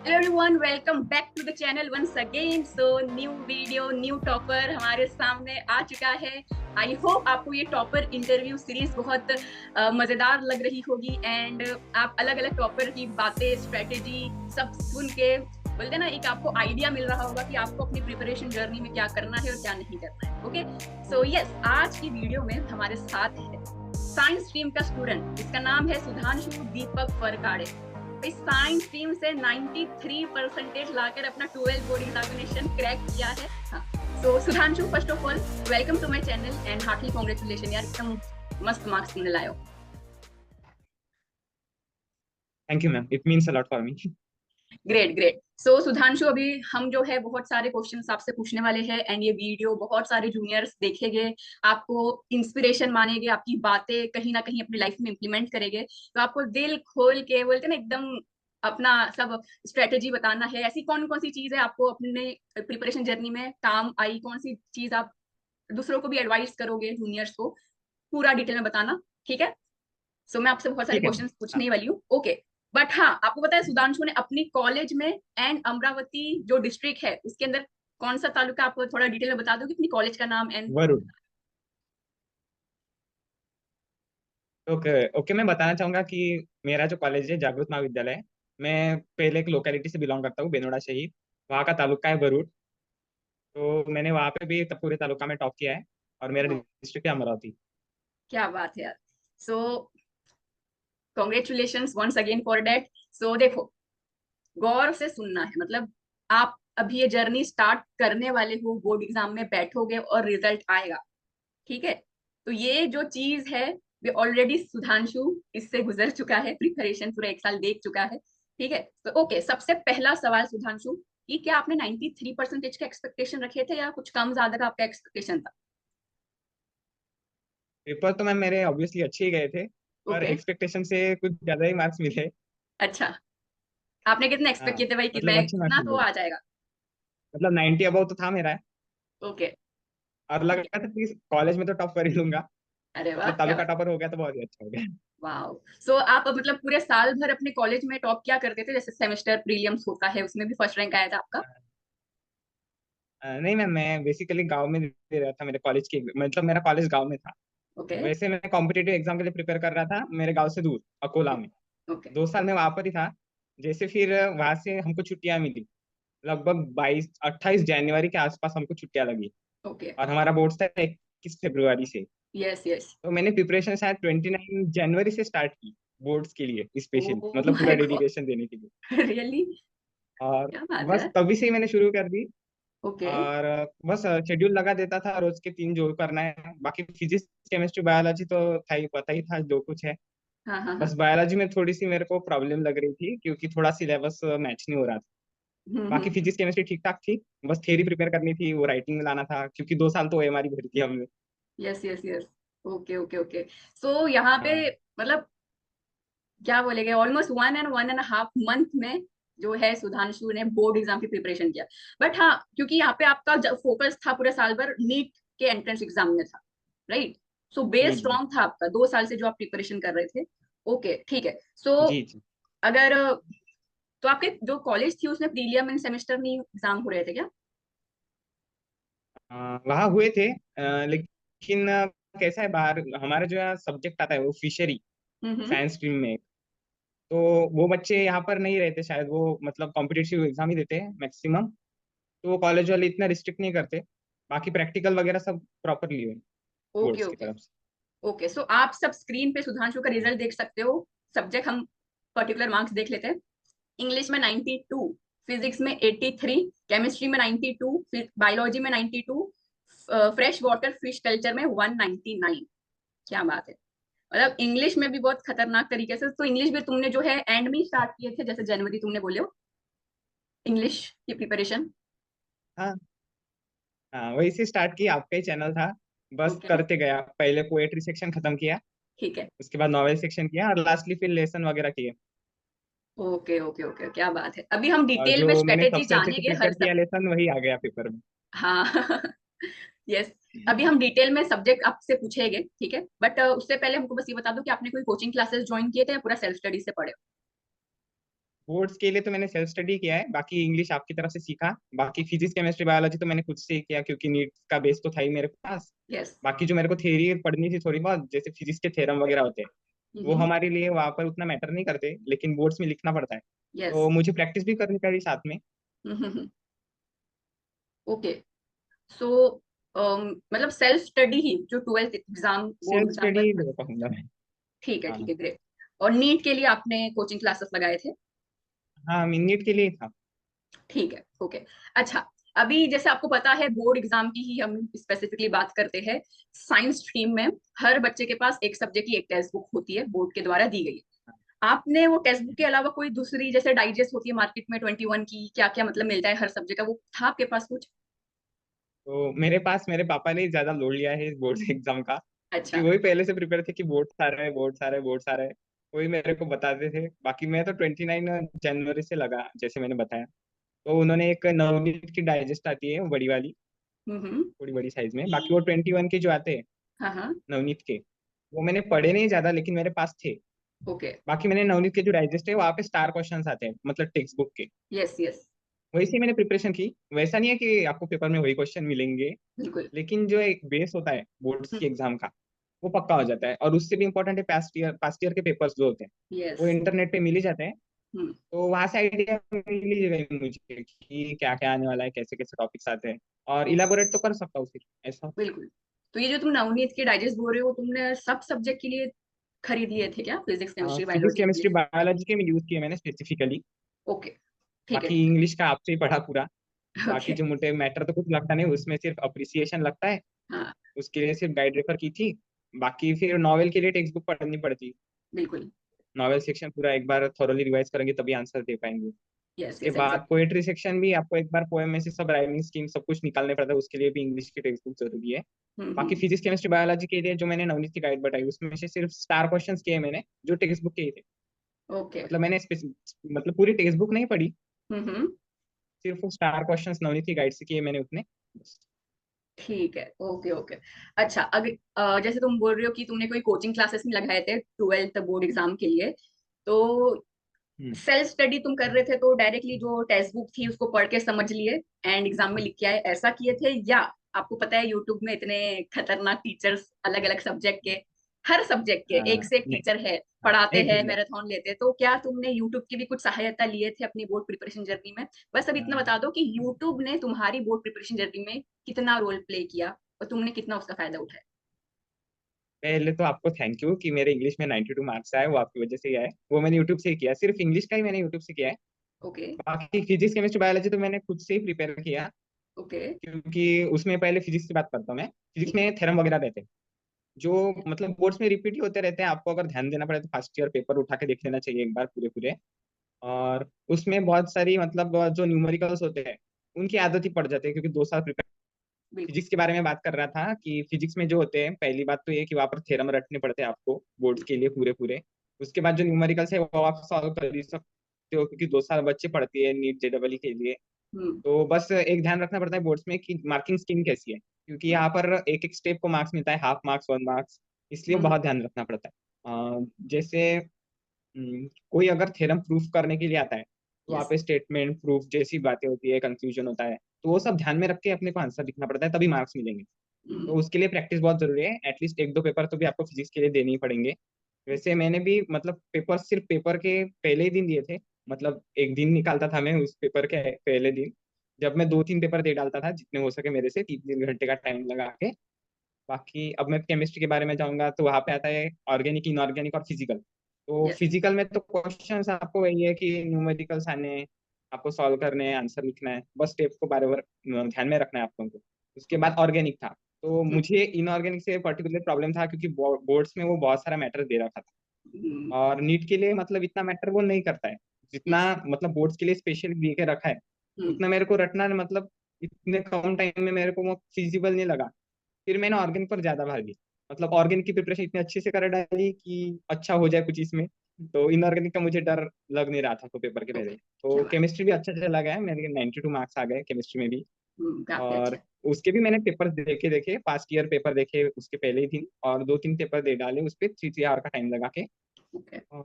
Hello everyone, welcome back to the channel once again. So new video, new topper हमारे सामने आ चुका है। I hope आपको ये टॉपर इंटरव्यू सीरीज बहुत मजेदार लग रही होगी एंड आप अलग अलग टॉपर की बातें, स्ट्रेटेजी सब सुन के बोलते ना, एक आपको आइडिया मिल रहा होगा कि आपको अपनी प्रिपरेशन जर्नी में क्या करना है और क्या नहीं करना है। ओके, सो यस, आज की वीडियो में हमारे साथ है साइंस स्ट्रीम का स्टूडेंट, जिसका नाम है सुधांशु दीपक फरकाड़े। इस साइंस स्ट्रीम से 93% लाकर अपना 12 बोर्ड एग्जामिनेशन क्रैक किया है। हाँ, so Sudhanshu, first of all welcome to my channel and heartily congratulation यार, एकदम मस्त मार्क्स तुमने लाए हो। Thank you ma'am, it means a lot for me. Great great. So Sudhanshu, अभी हम जो है बहुत सारे क्वेश्चंस आपसे पूछने वाले हैं एंड ये वीडियो बहुत सारे जूनियर्स देखेंगे, आपको इंस्पिरेशन मानेंगे, आपकी बातें कहीं ना कहीं अपनी लाइफ में इंप्लीमेंट करेंगे। तो आपको दिल खोल के बोलते ना एकदम अपना सब स्ट्रेटेजी बताना है। ऐसी कौन कौन सी चीज है आपको अपने प्रिपरेशन जर्नी में काम आई, कौन सी चीज आप दूसरों को भी एडवाइस करोगे जूनियर्स को, पूरा डिटेल में बताना। ठीक है? सो मैं आपसे बहुत सारे ठीक है मैम। क्वेश्चंस हाँ, पूछने ही वाली हूँ। ओके, बट हाँ, आपको पता है सुधांशु ने अपनी कॉलेज में एंड अमरावती जो डिस्ट्रिक्ट है उसके अंदर कौन सा तालुका, आप थोड़ा डिटेल में बता दोगे अपनी कॉलेज का नाम एंड। वरुण। ओके ओके, मैं बताना चाहूंगा कि मेरा जो कॉलेज है जागृत महाविद्यालय है। मैं पहले एक लोकेलिटी से बिलोंग करता हूँ, बेनोड़ा शहीद। वहाँ का तालुका है वरुण। तो मैंने वहाँ पे भी पूरे तालुका में टॉप किया है। और मेरा डिस्ट्रिक्ट है अमरावती। क्या बात है यार। So congratulation once again for that. So देखो, गौर से सुनना है, मतलब आप अभी ये जर्नी स्टार्ट करने वाले हो, बोर्ड एग्जाम में बैठोगे और रिजल्ट आएगा। ठीक है? तो ये जो चीज है वे ऑलरेडी सुधांशु इससे गुजर चुका है, प्रिपरेशन पूरा एक साल देख चुका है। ठीक है? तो ओके, सबसे पहला सवाल सुधांशु, कि क्या आपने 93% का एक्सपेक्टेशन रखे थे या कुछ कम ज्यादा का आपका एक्सपेक्टेशन था? पेपर तो मैम मेरे ऑब्वियसली अच्छे ही गए थे, पर ओके, एक्सपेक्टेशन से कुछ ज्यादा ही मार्क्स मिले। अच्छा। आपने कितना एक्सपेक्ट हाँ, किए थे भाई कि मतलब मैं अच्छे मार्क्स इतना तो मिले थे। आ जाएगा? मतलब 90 अबव तो था मेरा। ओके, और ठीक लगा था कि कॉलेज में तो टॉप कर ही लूंगा। है। अरे वाह, मतलब क्या तालुका बात। टॉपर हो गया तो बहुत ही अच्छा हो गया। वाह। सो आप मतलब पूरे साल भर अपने कॉलेज में टॉप क्या करते थे? जैसे सेमेस्टर प्रीलियम्स होता है, उसमें भी फर्स्ट रैंक आया था आपका? नहीं मैम, मैं बेसिकली गांव में दे रहा था मेरे कॉलेज के, मतलब मेरा कॉलेज गांव में था। ओके वैसे मैं कॉम्पिटेटिव एग्जाम के लिए प्रिपेयर कर रहा था मेरे गांव से दूर, अकोला में। ओके 2 साल में वहां पर ही था। जैसे फिर वहां से हमको छुट्टियां मिली, लगभग 22-28 जनवरी के आसपास हमको छुट्टियां लगी। ओके। और हमारा बोर्ड था 21 फरवरी से। Yes yes. तो मैंने प्रिपरेशन शायद 29 जनवरी से स्टार्ट की बोर्ड्स के लिए स्पेशली, ओह मतलब पूरा माय गॉड, डेडिकेशन देने के लिए। रियली? और क्या बात बस है। तभी से ही मैंने शुरू कर दी। ओके। और बस शेड्यूल लगा देता था, रोज के 3 जो करना है। बाकी फिजिक्स केमिस्ट्री बायोलॉजी तो था ही, पता ही था जो कुछ है। हाँ हाँ हाँ। बस बायोलॉजी में थोड़ी सी मेरे को प्रॉब्लम लग रही थी, क्योंकि थोड़ा सिलेबस मैच नहीं हो रहा था। बाकी हम्म। फिजिक्स केमिस्ट्री ठीक ठाक थी। बस थ्योरी प्रिपेयर करनी थी, वो राइटिंग में लाना था, क्योंकि 2 साल तो ओएमआर भरी थी हमने। Yes yes yes. Okay okay okay. So यहाँ पे हाँ मतलब क्या बोलेंगे, ऑलमोस्ट 1.5 मंथ में जो है सुधांशु ने बोर्ड एग्जाम की प्रिपरेशन किया। बट हाँ, क्योंकि यहाँ पे आपका फोकस था पूरे साल भर नीट के एंट्रेंस एग्जाम में था, राइट? सो बेस जी जी स्ट्रॉन्ग था आपका 2 साल से जो आप प्रिपरेशन कर रहे थे। ओके, ठीक है। सो जी जी। अगर तो आपके जो कॉलेज थी उसमें प्रीलियम एंड सेमेस्टर नहीं एग्जाम हो रहे थे क्या? वहाँ हुए थे, लेकिन कैसा है, बाहर हमारा जो है सब्जेक्ट आता है वो फिशरी, हम्म। साइंस स्ट्रीम में। तो वो बच्चे यहाँ पर नहीं रहते शायद, वो मतलब कॉम्पिटिटिव एग्जाम ही देते हैं मैक्सिमम। तो वो कॉलेज वाले इतना रिस्ट्रिक्ट नहीं करते। बाकी प्रैक्टिकल वगैरह सब प्रॉपरली है ओके बोर्ड्स की ओके तरफ से। ओके। सो आप सब स्क्रीन पे सुधांशु का रिजल्ट देख सकते हो। सब्जेक्ट हम पर्टिकुलर मार्क्स देख लेते हैं। इंग्लिश में 92, फिजिक्स में 83, केमिस्ट्री में 92, बायोलॉजी में 92, फ्रेश वाटर फिश कल्चर में 199। क्या बात है। मतलब इंग्लिश में भी बहुत खतरनाक तरीके से, तो इंग्लिश भी तुमने जो है एंड में स्टार्ट किए थे, जैसे जनवरी तुमने बोले हो इंग्लिश की प्रिपरेशन? हाँ हाँ, वही से स्टार्ट किया, आपका ही चैनल था। बस ओके, करते गया, पहले पोएट्री सेक्शन खत्म किया। ठीक है। उसके बाद नॉवेल सेक्शन किया, और लास्टली फिर लेसन वगैरह किए। ओके ओके ओके, क्या बात है। अभी हम और डिटेल में जो मैंने स्ट्रेटेजी सबसे अच्छे से जानेंगे हर प्रिपेयर सब। किया लेसन वही आ गया पेपर में। हाँ यस। अभी हम डिटेल में सब्जेक्ट आपसे पूछेंगे, ठीक है? बट उससे पहले हमको बस ये बता दो कि आपने कोई कोचिंग क्लासेस ज्वाइन किए थे या पूरा सेल्फ स्टडी से पढ़े बोर्ड्स के लिए तो मैंने सेल्फ स्टडी किया है, बाकी इंग्लिश आपकी तरफ से सीखा। बाकी फिजिक्स केमिस्ट्री बायोलॉजी तो मैंने खुद से ही किया, क्योंकि नीट का बेस तो था ही मेरे पास। यस। बाकी जो मेरे को थ्योरी पढ़नी थी थोड़ी बहुत, जैसे फिजिक्स के थ्योरम वगैरह होते हैं, वो हमारे लिए वहां पर उतना मैटर नहीं करते, लेकिन बोर्ड्स में लिखना पड़ता है, यस। तो मुझे प्रैक्टिस भी करनी पड़ी साथ में। ओके। सो मतलब सेल्फ स्टडी ही जो 12th exam board self exam का स्टडी था। कहूंगा मैं। ठीक है, ठीक हाँ। है, ग्रेट। और नीट के लिए आपने कोचिंग क्लासेस लगाए थे? हाँ, नीट के लिए ही था। ठीक है, ओके। अच्छा, अभी जैसे आपको पता है बोर्ड एग्जाम की ही हम स्पेसिफिकली बात करते हैं। साइंस स्ट्रीम में हर बच्चे के पास एक सब्जेक्ट की एक टेक्स्ट बुक होती है, बोर्ड के द्वारा दी गई है। आपने वो टेक्स्ट बुक के अलावा कोई दूसरी, जैसे डाइजेस्ट होती है मार्केट में 21 की, क्या क्या मतलब मिलता है हर सब्जेक्ट का, वो था आपके पास कुछ? तो मेरे पास मेरे पापा ने ज्यादा लोड लिया है इस बोर्ड एग्जाम का, क्योंकि अच्छा। वही पहले से प्रिपेयर थे कि बोर्ड आ रहा है, बोर्ड आ रहा है, बोर्ड आ रहा है। वही मेरे को बताते थे। बाकी मैं तो 29 जनवरी से लगा, जैसे मैंने बताया। तो उन्होंने एक नवनीत की डाइजेस्ट आती है, वो बड़ी वाली, हम्म। थोड़ी बड़ी साइज में। बाकी वो 21 के जो आते हैं हाँ, हाँ। नवनीत के, वो मैंने पढ़े नहीं ज्यादा, लेकिन मेरे पास थे। ओके। बाकी मैंने नवनीत के जो डाइजेस्ट है, वहाँ पे स्टार क्वेश्चंस आते हैं, मतलब टेक्स्ट बुक के। Yes, yes. वैसे ही मैंने प्रिपरेशन की। वैसा नहीं है कि आपको पेपर में वही क्वेश्चन मिलेंगे, बिल्कुल। लेकिन जो एक बेस होता है बोर्ड्स के एग्जाम का, वो पक्का हो जाता है। और उससे भी इम्पोर्टेंट है पास्ट ईयर के पेपर्स जो होते हैं, यस। वो इंटरनेट पे मिल ही जाते हैं। हम्म। तो वहां से आइडिया मिल ही गई मुझे कि क्या क्या आने वाला है, कैसे कैसे टॉपिक्स आते हैं, और इलाबोरेट तो कर सकता हूँ फिर ऐसा। बिल्कुल। तो ये जो तुम नवनीत के डाइजेस्ट बोल रहे हो, तुमने सब सब्जेक्ट के लिए खरीद लिए थे क्या, physics chemistry physics biology chemistry English? Biology के में यूज किए मैंने स्पेसिफिकली। ओके। ठीक है, बाकी ठीक इंग्लिश का आपसे ही पढ़ा पूरा। है। बाकी ओके। जो मुझे मैटर तो कुछ लगता नहीं, उसमें सिर्फ अप्रिसिएशन लगता है। हाँ। उसके लिए सिर्फ गाइड रेफर की थी। बाकी फिर नॉवेल के लिए टेक्स्ट बुक पढ़नी पड़ती। बिल्कुल। नॉवेल सेक्शन पूरा एक बार थॉरोली रिवाइज करेंगे तभी आंसर दे पाएंगे। यस, उसके यस, बाद एग्जैक्टली। पोएट्री सेक्शन भी आपको एक बार पोएम में से सब राइमिंग स्कीम सब कुछ निकालने पड़ता है, उसके लिए भी इंग्लिश की टेक्स्ट बुक जरूरी है। बाकी फिजिक्स केमिस्ट्री बायोलॉजी के लिए जो मैंने नवनीत की गाइड बताई, उसमें से सिर्फ स्टार क्वेश्चंस किए मैंने, जो टेक्स्ट बुक के ही थे। ओके। मतलब मैंने मतलब पूरी टेक्स्ट बुक नहीं पढ़ी, हम्म। सिर्फ वो स्टार क्वेश्चंस नवनीत की गाइड से किए मैंने उतने। ठीक है, ओके, ओके। अच्छा, अगर जैसे तुम बोल रहे हो कि तुमने कोई कोचिंग क्लासेस नहीं लगाए थे 12th बोर्ड एग्जाम के लिए, तो हम्म। सेल्फ स्टडी तुम कर रहे थे तो डायरेक्टली जो टेक्स्ट बुक थी उसको पढ़ के समझ लिए एंड एग्जाम में लिख के आए, ऐसा किए थे? या आपको पता है यूट्यूब में इतने खतरनाक टीचर्स अलग अलग सब्जेक्ट के, हर सब्जेक्ट के एक से एक नहीं। टीचर है, हाँ, पढ़ाते एक हैं, मिनट। मैराथन लेते हैं, तो क्या तुमने यूट्यूब की भी कुछ सहायता लिए थे अपनी बोर्ड प्रिपरेशन जर्नी में? बस अब इतना बता दो कि यूट्यूब ने तुम्हारी बोर्ड प्रिपरेशन जर्नी में कितना रोल प्ले किया और तुमने कितना उसका फायदा उठाया। पहले तो आपको थैंक यू कि मेरे इंग्लिश में 92 मार्क्स आए, वो आपकी वजह से ही आए। वो मैंने यूट्यूब से ही किया, सिर्फ इंग्लिश का ही मैंने यूट्यूब से किया है। ओके। बाकी फिजिक्स केमिस्ट्री बायोलॉजी तो मैंने खुद से ही प्रिपेयर किया, ओके। क्योंकि उसमें पहले फिजिक्स की बात करता हूँ मैं। फिजिक्स ठीक है। में थ्योरम वगैरह रहते हैं, जो मतलब बोर्ड्स में रिपीट ही होते रहते हैं। आपको अगर ध्यान देना पड़े तो फर्स्ट ईयर पेपर उठा के देख लेना चाहिए एक बार पूरे पूरे। और उसमें बहुत सारी मतलब जो न्यूमेरिकल्स होते हैं, उनकी आदत ही पड़ जाती है, क्योंकि 2 साल प्रिपेयर। बिल्कुल। फिजिक्स के बारे में बात कर रहा था कि फिजिक्स में जो होते हैं, पहली बात तो ये कि वहाँ पर थ्योरम रटने पड़ते हैं आपको बोर्ड्स के लिए पूरे पूरे। उसके बाद जो न्यूमेरिकल्स है वो आप सॉल्व कर ही सकते हो, क्योंकि 2 साल बच्चे पढ़ती है नीट जेडबल के लिए। हम्म। तो बस एक ध्यान रखना पड़ता है बोर्ड्स में कि मार्किंग स्कीम कैसी है, क्योंकि यहाँ पर एक एक स्टेप को मार्क्स मिलता है, हाफ मार्क्स, 1 मार्क्स। इसलिए हम्म। बहुत ध्यान रखना पड़ता है। जैसे कोई अगर थ्योरम प्रूफ करने के लिए आता है, तो वहाँ यस। पे स्टेटमेंट प्रूफ जैसी बातें होती है, कंक्लूजन होता है, तो वो सब ध्यान में रख के अपने को आंसर लिखना पड़ता है, तभी मार्क्स मिलेंगे। तो उसके लिए प्रैक्टिस बहुत जरूरी है, एटलीस्ट एक दो पेपर तो भी आपको फिजिक्स के लिए देने ही पड़ेंगे। वैसे मैंने भी मतलब पेपर सिर्फ पेपर के पहले ही दिन दिए थे। मतलब एक दिन निकालता था मैं उस पेपर के पहले दिन, जब मैं 2-3 पेपर दे डालता था जितने हो सके मेरे से, 3-3 घंटे का टाइम लगा के। बाकी अब मैं केमिस्ट्री के बारे में जाऊंगा तो वहां पे आता है ऑर्गेनिक, इनऑर्गेनिक और फिजिकल। तो यस। फिजिकल में तो क्वेश्चंस आपको वही है कि न्यूमेरिकल्स आने हैं, आपको सॉल्व करने हैं, आंसर लिखना है, बस स्टेप को बार बार ध्यान में रखना है आपको उनको। उसके ओके। बाद ऑर्गेनिक था। तो मुझे इनऑर्गेनिक से पर्टिकुलर प्रॉब्लम था, क्योंकि बोर्ड्स में वो बहुत सारा मैटर दे रखा था। और नीट के लिए मतलब इतना मैटर वो नहीं करता है, जितना यस। मतलब बोर्ड्स के लिए स्पेशल दे के रखा है। उतना मेरे को रटना मतलब इतने कम टाइम में मेरे को वो फिजिबल नहीं लगा। फिर मैंने ऑर्गेनिक पर ज्यादा भार दी। मतलब ऑर्गेनिक की प्रिपरेशन इतनी अच्छे से कर डाली कि अच्छा हो जाए कुछ इसमें। तो इनऑर्गेनिक का मुझे डर लग नहीं रहा था तो पेपर के पहले। ओके। तो क्या बात केमिस्ट्री भी अच्छा चला गया, मेरे 92 मार्क्स आ गए केमिस्ट्री में भी। है। काफी अच्छा और है। उसके भी मैंने पेपर देखे देखे पास्ट ईयर पेपर देखे उसके पहले ही दिन, और 2-3 पेपर दे डाले उस पर 3-3 आवर का टाइम लगा के। ओके। और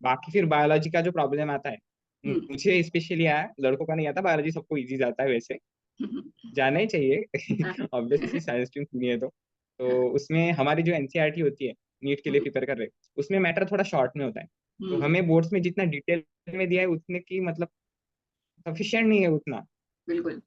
बाकी फिर बायोलॉजी का जो प्रॉब्लम आता है, हम्म। मुझे स्पेशली आया, लड़कों का नहीं आता, बायोलॉजी सबको इजी जाता है वैसे, जाना ही हाँ, चाहिए ऑब्वियसली, साइंस स्ट्रीम सुनी है तो उसमें हमारी जो एनसीईआरटी होती है, नीट के लिए हम्म, प्रिपेयर कर रहे, उसमें मैटर थोड़ा शॉर्ट में होता है। तो हम्म, हमें बोर्ड्स में जितना डिटेल में दिया है उतने की मतलब सफिशिएंट नहीं है उतना, बिल्कुल।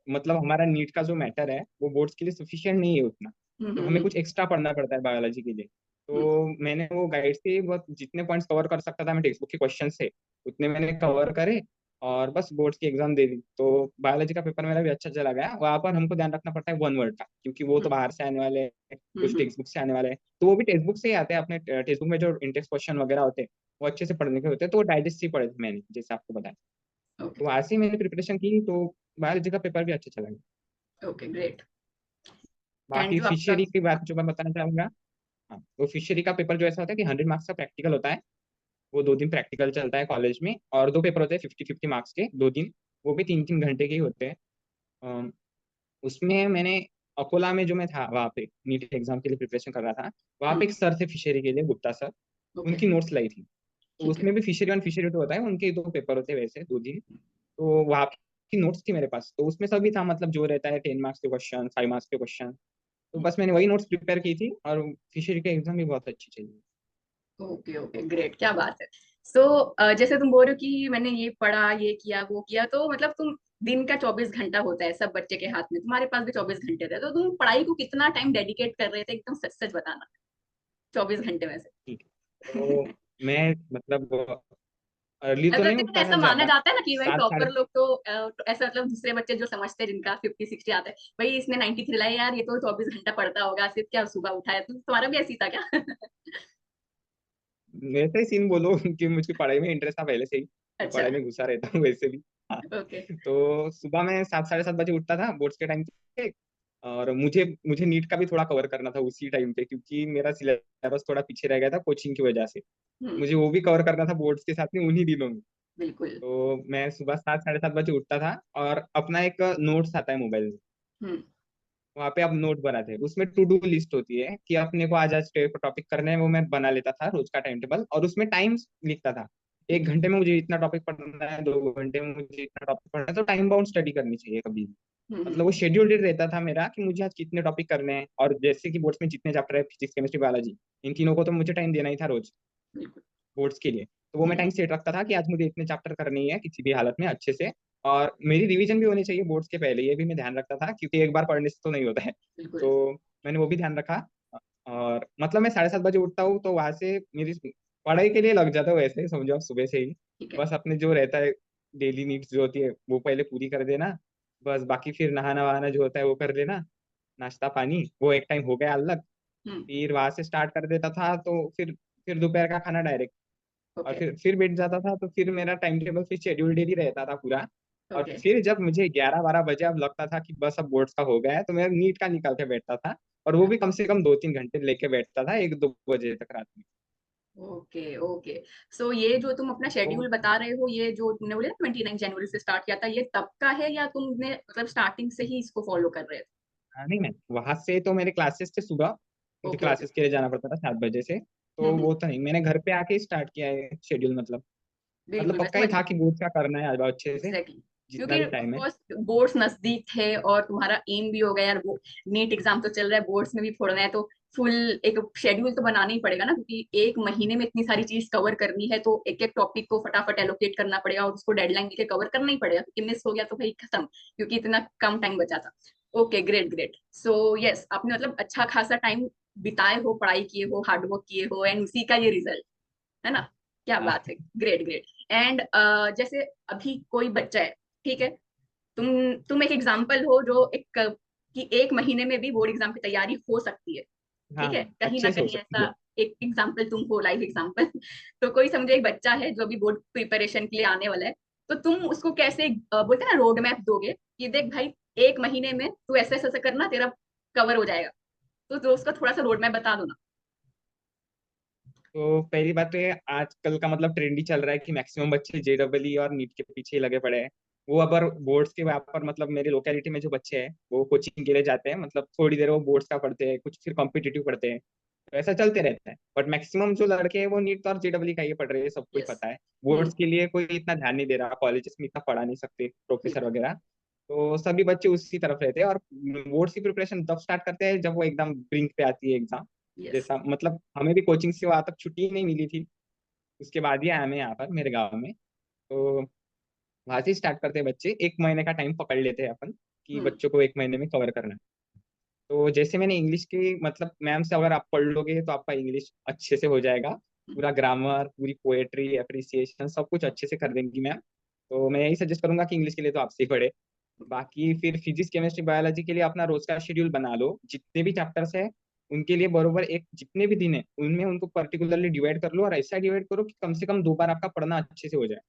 मतलब हमारा नीट का जो मैटर है वो बोर्ड्स के लिए सफिशिएंट नहीं है उतना। हम्म, तो हमें हम्म, कुछ एक्स्ट्रा पढ़ना पड़ता है बायोलॉजी के लिए। हम्म, तो मैंने वो गाइड से बहुत जितने पॉइंट्स कवर कर सकता था मैं टेक्स्ट बुक के क्वेश्चन से, उतने मैंने कवर करे और बस बोर्ड्स की एग्जाम दे दी। तो बायोलॉजी का पेपर मेरा भी अच्छा चला गया। वहां पर हमको ध्यान रखना पड़ता है वन वर्ड का, क्योंकि वो तो हम्म, बाहर से आने वाले हैं, हम्म, कुछ टेक्स्ट बुक से आने वाले हैं, तो वो भी टेक्स्ट बुक से ही आते हैं। अपने टेक्स्ट बुक में जो इंटेक्स क्वेश्चन वगैरह होते हैं वो अच्छे से पढ़ने के होते हैं, तो वो डाइजेस्ट ही पढ़े थे मैंने, जैसे आपको बताया। ओके, तो वहां से ही मैंने प्रिपरेशन की, तो बायोलॉजी का पेपर भी अच्छा चला गया। Okay, great. एंड बाकी जो आपका, फिशरी की बात जो मैं बताना चाहूंगा, हाँ, वो फिशरी का पेपर जो ऐसा होता है कि 100 मार्क्स का प्रैक्टिकल होता है। वो 2 दिन प्रैक्टिकल चलता है कॉलेज में, और 2 पेपर होते हैं 50-50 मार्क्स के, 2 दिन, वो भी 3-3 घंटे के ही होते हैं। अम, उसमें मैंने अकोला में जो मैं था वहाँ पे नीट एग्जाम के लिए प्रिपरेशन कर रहा था, वहाँ पे एक सर थे फिशरी के लिए, गुप्ता सर, ओके, उनकी नोट्स लाई थी। तो ठीक है। उसमें भी फिशरी वन फिशरी टू होता है, उनके 2 पेपर होते हैं वैसे 2 दिन। तो वहाँ की नोट्स थी मेरे पास, तो उसमें सभी था, मतलब जो रहता है 10 मार्क्स के क्वेश्चन, 5 मार्क्स के क्वेश्चन। तो बस मैंने वही नोट्स प्रिपेयर की थी, और फिशरी के एग्जाम भी बहुत अच्छी चली। ओके, ओके, ग्रेट, क्या बात है। सो जैसे तुम बोल रहे हो कि मैंने ये पढ़ा, ये किया, वो किया, तो मतलब तुम दिन का 24 घंटा होता है सब बच्चे के हाथ में, तुम्हारे पास भी 24 घंटे थे, तो तुम पढ़ाई को कितना टाइम डेडिकेट कर रहे थे, एकदम सच सच बताना, 24 घंटे में से। ठीक है। तो मैं मतलब अर्ली तो ऐसा नहीं लेकिन उठता था ऐसा माना ज्यादा, जाता है ना कि भाई 7 साढ़े। टॉपर लोग तो ऐसा मतलब दूसरे बच्चे जो समझते हैं जिनका 50-60 आता है, भाई इसने 93 लाया यार, ये तो 24 घंटा पढ़ता होगा, सिर्फ क्या सुबह उठा है, तो तुम्हारा भी ऐसी था क्या? वैसे ही सीन बोलो कि मुझे पढ़ाई में इंटरेस्ट था पहले से ही, मैं अच्छा। पढ़ाई में घुसा रहता हूँ वैसे भी। हाँ। ओके। तो सुबह में 7 साढ़े 7 बजे उठता था बोर्ड्स के टाइम पे। और मुझे मुझे नीट का भी थोड़ा कवर करना था उसी टाइम पे, क्योंकि मेरा सिलेबस थोड़ा पीछे रह गया था कोचिंग की वजह से। हम्म। मुझे वो भी कवर करना था बोर्ड्स के साथ में उन्हीं दिनों में। बिल्कुल। तो मैं सुबह 7 साढ़े 7 बजे उठता था, और अपना एक नोट्स आता है मोबाइल में, हम्म। वहाँ पे आप नोट बनाते हैं, उसमें टू डू लिस्ट होती है कि अपने को आज आज टॉपिक करने हैं, वो मैं बना लेता था रोज का टाइम टेबल, और उसमें टाइम्स लिखता था। एक ठीक है। घंटे में मुझे इतना टॉपिक पढ़ना है, 2 घंटे में मुझे इतना टॉपिक पढ़ना है, तो टाइम बाउंड स्टडी करनी चाहिए कभी भी। हम्म, मतलब वो शेड्यूल्ड रहता था मेरा कि मुझे आज कितने टॉपिक करने हैं, और जैसे कि बोर्ड्स में जितने चैप्टर है, फिजिक्स केमिस्ट्री बायोलॉजी, इन तीनों को तो मुझे टाइम देना ही था रोज बिल्कुल। बोर्ड्स के लिए। तो वो मैं हम्म, टाइम सेट रखता था कि आज मुझे इतने चैप्टर करने ही है किसी भी हालत में अच्छे से। और मेरी रिवीजन भी होनी चाहिए बोर्ड्स के पहले, ये भी मैं ध्यान रखता था, क्योंकि एक बार पढ़ने से तो नहीं होता है। बिल्कुल। तो मैंने वो भी ध्यान रखा। और मतलब मैं 7:30 बजे उठता हूँ, तो वहां से मेरी पढ़ाई के लिए लग जाता हूँ वैसे ही, समझो आप, सुबह से ही। ठीक है। बस अपने जो रहता है डेली नीड्स जो होती है वो पहले पूरी कर देना, बस बाकी फिर नहाना वहाना जो होता है वो कर लेना, नाश्ता पानी वो एक टाइम हो गया अलग। हम्म। फिर वहां से स्टार्ट कर देता था, तो फिर दोपहर का खाना डायरेक्ट। और ओके, फिर बैठ जाता था, तो फिर मेरा टाइम टेबल फिर शेड्यूल्ड ही रहता था पूरा। और ओके, फिर जब मुझे 11-12 बजे अब लगता था कि बस अब बोर्ड्स का हो गया है, तो मैं नीट का निकाल के बैठता था। और वो भी कम से कम 2-3 घंटे लेके बैठता था, 1-2 बजे तक रात में। Okay, okay. सो ये जो तुम अपना तो शेड्यूल बता रहे हो, ये जो तुमने बोले 29 जनवरी से स्टार्ट किया था, ये तब का है या तुमने मतलब स्टार्टिंग से ही इसको फॉलो कर रहे थे? नहीं, मैं वहां से तो मेरे क्लासेस थे सुबह, मुझे ओके, ओके। क्लासेस के लिए जाना पड़ता था 7 बजे से। तो हम्म, वो तो नहीं, मैंने घर पे आके स्टार्ट किया है शेड्यूल, मतलब बिल्कुल, मैं पक्का ही समझ था कि बोर्ड्स का करना है आज अच्छे से, एग्जैक्टली। जितना क्योंकि भी ऑफ टाइम है। कोर्स बोर्ड्स नजदीक थे और तुम्हारा एम भी हो गया यार, वो नीट एग्जाम तो चल रहा है, बोर्ड्स में भी फोड़ना है, तो फुल एक शेड्यूल तो बनाना ही पड़ेगा ना, क्योंकि एक महीने में इतनी सारी चीज कवर करनी है, तो एक एक टॉपिक को फटाफट एलोकेट करना पड़ेगा और उसको डेडलाइन के कवर करना ही पड़ेगा, क्योंकि मिस हो गया तो भाई खत्म, क्योंकि इतना कम टाइम बचा था। Okay, great, great. So yes, आपने मतलब अच्छा खासा टाइम बिताए हो, पढ़ाई किए हो, हार्डवर्क किए हो, एंड उसी का ये रिजल्ट है ना। क्या हाँ, बात है, ग्रेट, ग्रेट। एंड जैसे अभी कोई बच्चा है, ठीक है, तुम एक एग्जाम्पल हो जो एक कि एक महीने में भी बोर्ड एग्जाम की तैयारी हो सकती है, हाँ, ठीक है, कहीं ना अच्छे से हो कहीं सकती है। ऐसा एक एग्जाम्पल तुम हो, लाइव एग्जाम्पल। तो कोई समझो एक बच्चा है जो अभी बोर्ड प्रिपरेशन के लिए आने वाला है, तो तुम उसको कैसे बोलते हैं ना रोड मैप दोगे कि देख भाई, एक महीने में तू ऐसे ऐसे करना, तेरा कवर हो जाएगा, तो उसका थोड़ा सा रोड मैप बता दो ना। तो पहली बात तो ये, आजकल का मतलब ट्रेंड ही चल रहा है कि मैक्सिमम बच्चे जेडबलई और नीट के पीछे ही लगे पड़े हैं। वो अगर बोर्ड्स के वहाँ पर, मतलब मेरे लोकेलिटी में जो बच्चे हैं वो कोचिंग के लिए जाते हैं, मतलब थोड़ी देर वो बोर्ड्स का पढ़ते हैं, कुछ फिर कॉम्पिटिटिव पढ़ते हैं। तो ऐसा चलते रहता है। बट मैक्सिमम जो लड़के हैं वो नीट और जेडब्ल्यू का ये पढ़ रहे हैं, सबको ही यस। पता है। हम्म। बोर्ड्स के लिए कोई इतना ध्यान नहीं दे रहा, कॉलेजेस में इतना पढ़ा नहीं सकते प्रोफेसर बिल्कुल। वगैरह। तो सभी बच्चे उसी तरफ रहते हैं, और बोर्ड्स की प्रिपरेशन तब स्टार्ट करते हैं जब वो एकदम ब्रिंक पे आती है एग्जाम। यस। जैसा मतलब हमें भी कोचिंग से वहां तक छुट्टी ही नहीं मिली थी, उसके बाद ही आया मैं यहाँ पर मेरे गाँव में। तो वहां से स्टार्ट करते हैं बच्चे, एक महीने का टाइम पकड़ लेते हैं अपन कि हम्म। बच्चों को एक महीने में कवर करना है। तो जैसे मैंने इंग्लिश की मतलब मैम से अगर आप पढ़ लोगे तो आपका इंग्लिश अच्छे से हो जाएगा। पूरा ग्रामर, पूरी पोएट्री, एप्रिसिएशन सब कुछ अच्छे से कर देंगी मैम। तो मैं यही सजेस्ट करूंगा कि इंग्लिश के लिए तो आपसे ही पढ़े। बाकी फिर फिजिक्स केमिस्ट्री बायोलॉजी के लिए अपना रोज का शेड्यूल बना लो, जितने भी चैप्टर्स है उनके लिए बरोबर एक जितने भी दिन है उनमें उनको पर्टिकुलरली डिवाइड कर लो, और ऐसा डिवाइड करो कि कम से कम 2 बार आपका पढ़ना अच्छे से हो जाए।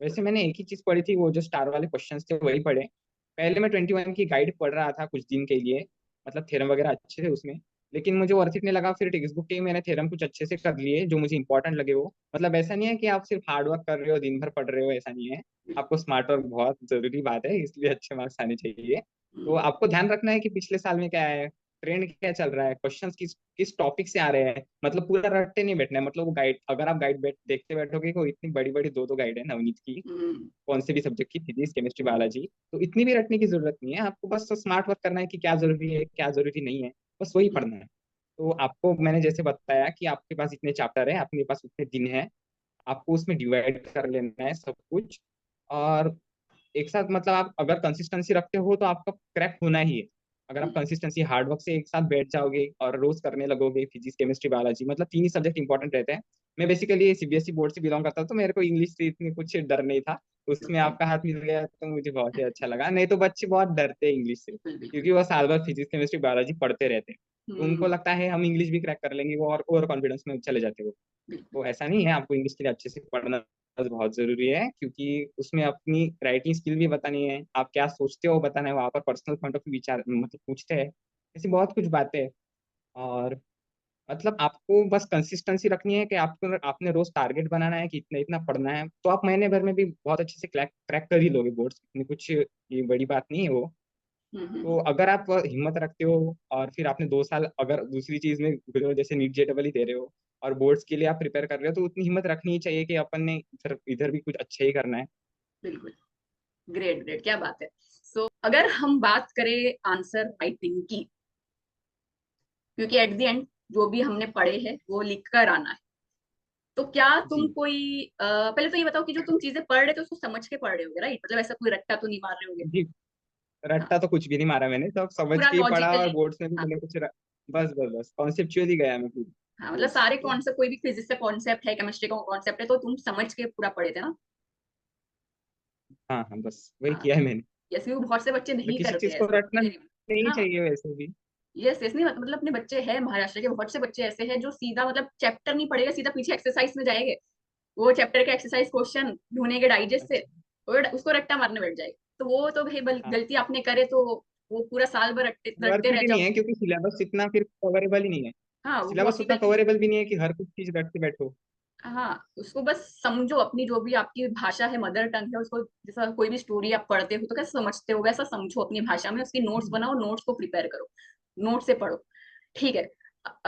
वैसे मैंने एक ही चीज पढ़ी थी, वो जो स्टार वाले क्वेश्चंस थे वही पढ़े। पहले मैं 21 की गाइड पढ़ रहा था कुछ दिन के लिए, मतलब थ्योरम वगैरह अच्छे थे उसमें, लेकिन मुझे वर्थ इट नहीं लगा। फिर टेक्स्ट बुक के ही मैंने थ्योरम कुछ अच्छे से कर लिए जो मुझे इंपॉर्टेंट लगे। वो मतलब ऐसा नहीं है कि आप सिर्फ हार्ड वर्क कर रहे हो, दिन भर पढ़ रहे हो, ऐसा नहीं है। आपको स्मार्ट वर्क बहुत जरूरी बात है, इसलिए अच्छे मार्क्स आने चाहिए। तो हम्म। आपको ध्यान रखना है कि पिछले साल में क्या है, ट्रेंड क्या चल रहा है, क्वेश्चंस किस किस टॉपिक से आ रहे हैं। मतलब पूरा रट्टे नहीं बैठना है। मतलब वो गाइड, अगर आप गाइड देखते बैठोगे, को इतनी बड़ी बड़ी दो दो गाइड है नवनीत की, हम्म। कौन से भी सब्जेक्ट की, फिजिक्स केमिस्ट्री बायोलॉजी, तो इतनी भी रटने की जरूरत नहीं है। आपको बस स्मार्ट वर्क करना है कि क्या जरूरी है क्या जरूरी नहीं है, बस वही पढ़ना है। तो आपको मैंने जैसे बताया कि आपके पास इतने चैप्टर है, आपके पास उतने दिन है, आपको उसमें डिवाइड कर लेना है सब कुछ। और एक साथ मतलब आप अगर कंसिस्टेंसी रखते हो तो आपका क्रैक होना ही है। अगर आप कंसिस्टेंसी हार्ड वर्क से एक साथ बैठ जाओगे और रोज करने लगोगे, फिजिक्स केमिस्ट्री बायोलॉजी मतलब तीन ही सब्जेक्ट इंपॉर्टेंट रहते हैं। मैं बेसिकली सीबीएसई बोर्ड से बिलोंग करता हूं, तो मेरे को इंग्लिश से इतनी कुछ डर नहीं था। उसमें ओके। आपका हाथ मिल गया तो मुझे बहुत ही अच्छा लगा। नहीं तो बच्चे बहुत डरते हैं इंग्लिश से, बिल्कुल बिल्कुल। क्योंकि वो साल भर फिजिक्स केमिस्ट्री बायोलॉजी पढ़ते रहते हैं। तो उनको हम्म। लगता है हम इंग्लिश भी क्रैक कर लेंगे, वो और ओवर कॉन्फिडेंस में चले जाते हैं। बिल्कुल। तो ऐसा नहीं है, आपको इंग्लिश के लिए अच्छे से पढ़ना बहुत जरूरी है, क्योंकि उसमें अपनी राइटिंग स्किल भी बतानी है, आप क्या सोचते हो बताना है, वहां पर पर्सनल पॉइंट ऑफ व्यू विचार मतलब पूछते हैं, ऐसी बहुत कुछ बातें हैं। और मतलब आपको बस कंसिस्टेंसी रखनी है कि आपको आपने रोज टारगेट बनाना है कि इतना इतना पढ़ना है, तो आप महीने भर में भी बहुत अच्छे से क्रैक क्रैक कर ही लोगे बोर्ड्स। इतनी कुछ ये बड़ी बात नहीं है वो। तो हम्म। अगर आप हिम्मत रखते हो और फिर आपने 2 साल अगर दूसरी चीज में गुजरे हो, जैसे नीट जेडबल ही दे रहे हो और बोर्ड्स के लिए आप प्रिपेयर कर रहे हो, तो उतनी हिम्मत रखनी ही चाहिए कि अपन ने इधर इधर भी कुछ अच्छा ही करना है। बिल्कुल। ग्रेट ग्रेट, क्या बात है। सो अगर हम बात करें आंसर राइटिंग की, क्योंकि एट द एंड जो भी हमने पढ़े हैं वो लिख कर आना है, तो क्या तुम जी कोई पहले तो ये बताओ कि जो तुम चीजें पढ़ रहे थे उसको समझ के पढ़ रहे होगे, राइट? मतलब ऐसा कोई रट्टा तो नहीं मार रहे होगे। जी। हाँ। रट्टा तो कुछ भी नहीं मारा मैंने, सब समझ पूरा के ही पढ़ा, और लॉजिकली। बोर्ड्स में भी हाँ। मैंने बस बस बस कॉन्सेप्चुअली गया मैं पूरी हाँ, मतलब बोर्ड्स सारे के। कॉन्सेप्ट, कोई भी फिजिक्स का कॉन्सेप्ट है, केमिस्ट्री का कॉन्सेप्ट है, तो तुम समझ के पूरा पढ़े थे ना। हाँ हाँ, बस वही हाँ। किया है मैंने। यस, वो बहुत से बच्चे मतलब नहीं किसी करते चीज को ऐसा, रटना मेरे भी। नहीं हाँ। चाहिए वैसे भी। यस यस, नहीं मतलब अपने बच्चे हैं महाराष्ट्र के, बहुत से बच्चे ऐसे हैं जो सीधा मतलब चैप्टर नहीं पढ़ेगा, सीधा पीछे एक्सरसाइज में जाएंगे, वो चैप्टर के एक्सरसाइज क्वेश्चन ढूंढेंगे डाइजेस्ट से, अच्छा। और उसको रट्टा मारने बैठ जाएगा। तो वो तो भाई हाँ, गलती आपने करे तो वो पूरा साल भर रटते रटते वर्थ इट रह ही नहीं जाओ। है, क्योंकि सिलेबस इतना फिर कवरेबल ही नहीं है। हाँ, वो सिलेबस उतना पॉसिबल ही नहीं। कवरेबल भी नहीं है कि हर कुछ चीज रटते बैठो। हाँ, उसको बस समझो, अपनी जो भी आपकी भाषा है, मदर टंग है, उसको जैसा कोई भी स्टोरी आप पढ़ते हो तो कैसे समझते हो वैसा समझो अपनी भाषा में, उसकी नोट्स बनाओ, नोट्स को प्रिपेयर करो, नोट से पढ़ो। ठीक है।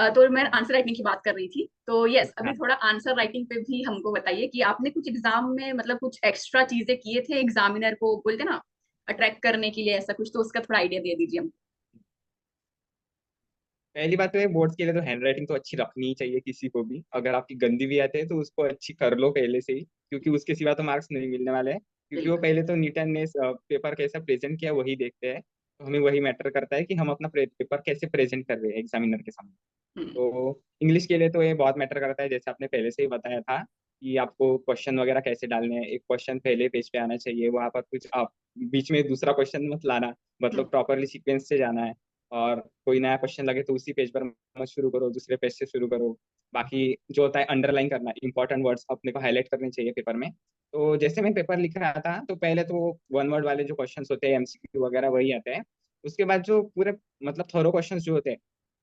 तो मैं आंसर राइटिंग की बात कर रही थी, तो यस, अभी हाँ, थोड़ा आंसर राइटिंग पे भी हमको बताइए कि आपने कुछ एग्जाम में मतलब कुछ एक्स्ट्रा चीजें किए थे एग्जामिनर को बोलते ना अट्रैक्ट करने के लिए, ऐसा कुछ, तो उसका थोड़ा आइडिया दे दीजिए हमको। पहली बात तो है, बोर्ड्स के लिए तो हैंड राइटिंग तो अच्छी रखनी ही चाहिए किसी को भी। अगर आपकी गंदी भी आती है तो उसको अच्छी कर लो पहले से ही, क्योंकि उसके सिवा तो मार्क्स नहीं मिलने वाले हैं। क्योंकि वो बिल्कुल। पहले तो नीटन ने पेपर कैसा प्रेजेंट किया वही देखते हैं। तो हमें वही मैटर करता है कि हम अपना पेपर कैसे प्रेजेंट कर रहे हैं एग्जामिनर के सामने। हम्म। तो इंग्लिश के लिए तो ये बहुत मैटर करता है, जैसे आपने पहले से ही बताया था कि आपको क्वेश्चन वगैरह कैसे डालने हैं। एक क्वेश्चन पहले पेज पे आना चाहिए, वहां पर कुछ आप बीच में दूसरा क्वेश्चन मत लाना, हम्म। मतलब प्रॉपरली सीक्वेंस से जाना है। और कोई नया क्वेश्चन लगे तो उसी पेज पर मत शुरू करो, दूसरे पेज से शुरू करो। बाकी जो होता है अंडरलाइन करना, इंपॉर्टेंट वर्ड्स अपने को हाईलाइट करने चाहिए पेपर में। तो जैसे मैं पेपर लिख रहा था तो पहले तो वन वर्ड वाले जो क्वेश्चंस होते हैं, एमसीक्यू वगैरह, वही आते हैं। उसके बाद जो पूरे मतलब थोरो क्वेश्चंस जो होते हैं,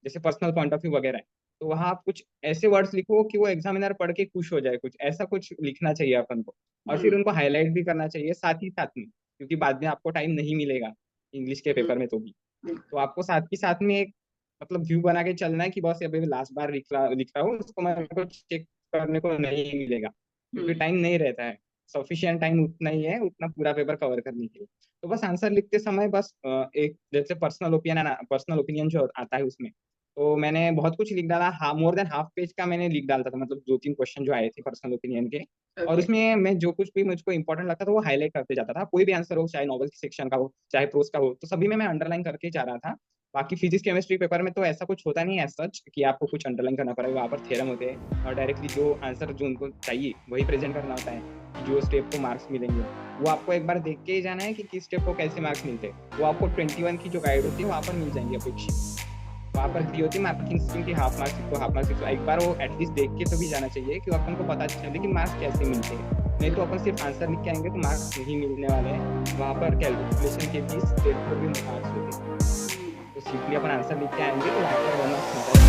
जैसे पर्सनल पॉइंट ऑफ व्यू वगैरह है, तो वहाँ आप कुछ ऐसे वर्ड्स लिखो कि वो एग्जामिनर पढ़ के खुश हो जाए, कुछ ऐसा कुछ लिखना चाहिए अपन को। और फिर हम्म। उनको हाईलाइट भी करना चाहिए साथ ही साथ में, क्योंकि बाद में आपको टाइम नहीं मिलेगा इंग्लिश के हम्म। पेपर में तो भी। बिल्कुल। तो आपको साथ ही साथ में एक मतलब व्यू बना के चलना है कि बस अभी लास्ट बार लिख रहा हूँ, उसको मेरे को चेक करने को नहीं मिलेगा, क्योंकि हम्म। टाइम नहीं रहता है। सफिशिएंट टाइम उतना ही है, उतना पूरा पेपर कवर करने के लिए। तो बस आंसर लिखते समय बस एक जैसे पर्सनल ओपिनियन जो आता है उसमें, तो मैंने बहुत कुछ लिख डाला। मोर देन हाफ पेज का मैंने लिख डालता था, मतलब 2-3 क्वेश्चन जो आए थे पर्सनल ओपिनियन के। और ओके। उसमें मैं जो कुछ भी मुझको इंपॉर्टेंट लगता था वो हाईलाइट करते जाता था। कोई भी आंसर हो, चाहे नॉवल सेक्शन का हो, चाहे प्रोज का हो, तो सभी में मैं अंडरलाइन करके जा रहा था। बाकी फिजिक्स केमिस्ट्री पेपर में तो ऐसा कुछ होता नहीं है एज सच कि आपको कुछ अंडरलाइन करना पड़ेगा। वहाँ पर थ्योरम होते हैं और डायरेक्टली जो आंसर जो उनको चाहिए वही प्रेजेंट करना होता है, कि जो स्टेप को मार्क्स मिलेंगे वो आपको एक बार देख के ही जाना है कि किस स्टेप को कैसे मार्क्स मिलते हैं। वो आपको 21 की जो गाइड होती है वहाँ पर मिल जाएंगी अपेक्षित। वहाँ पर दी होती है मार्किंग स्कीम की, हाफ मार्क्स इसको, हाफ मार्क्स इसको। एक बार वो एटलीस्ट देख के तो भी जाना चाहिए कि अपन को पता चले कि मार्क्स कैसे मिलते हैं। नहीं तो अपन सिर्फ आंसर लिख के आएंगे तो मार्क्स नहीं मिलने वाले हैं। वहाँ पर कैलकुलेशन के भी स्टेप पर भी मार्क्स होते हैं। तो सिंपली अपन आंसर लिख के आएंगे तो वहाँ पर 1 मार्क्स मिलता है।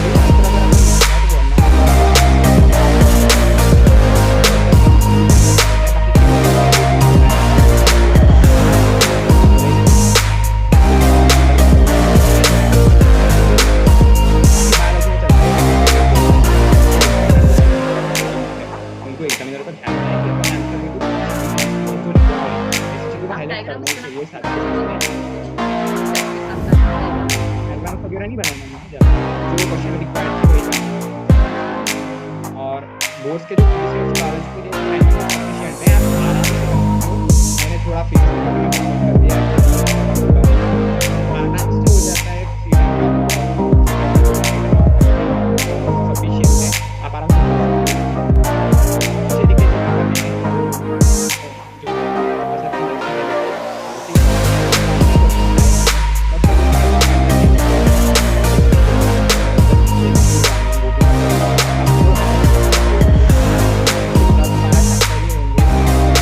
वही आंसर अगर अपन लिखता है तो 1 मार्क्स मिलता है। मतलब सिंपली लिखने का रहता है, बाकी चीज़ों में तो लिखना होता है। तो वही जो अंडरलाइन करके चलना होता है फिजिक्स में। बाकी बायोलॉजी में चलता है कि अपन को जो इंपॉर्टेंट लाइंस होते हैं, जो पॉइंट्स होते हैं, उनको एग्जामिनर को ध्यान में है कि अपन आंसर में कुछ ऐसी चीजें जो लिखा है ऐसी चीजों को आप हाईलाइट करना डायग्राम्स ही चाहिए बनाते साथ के साथ में। हैं के साथ साथ डायग्राम? डायग्राम्स वगैरह नहीं बनाऊंगा मैं ज्यादा, जो क्वेश्चन में रिक्वायर्ड थी वही बनाऊंगा। और बोर्ड्स के जो फिजिक्स केमिस्ट्री बायोलॉजी के लिए टाइम तो सफिशिएंट है, आप आराम से कर सकते हो। मैंने थोड़ा फिजिक्स पेपर में फोकस कर दिया है, तो बोर्ड्स पेपर होगा नहीं, तो आराम से हो जाता है। सीटिंग का जो भी होता है रिटर्न वाला पेपर, वो सफिशिएंट है, आप आराम से कर सकते हो। अच्छे लिखे जो पेपर मैंने जो वापस अपन नेक्स्ट में देखते हैं। बाकी काफी क्वेश्चंस आए, बट मैं उनका जो पैटर्न है वो फॉलो नहीं कर पाया। जैसे कि एमसीक्यू आ गए, वो भी मतलब आप वो अटेम्प्ट कर सकते हो उनको, जितना तुम्हारा चैप्टर ये होंगे अभी वो कर सकते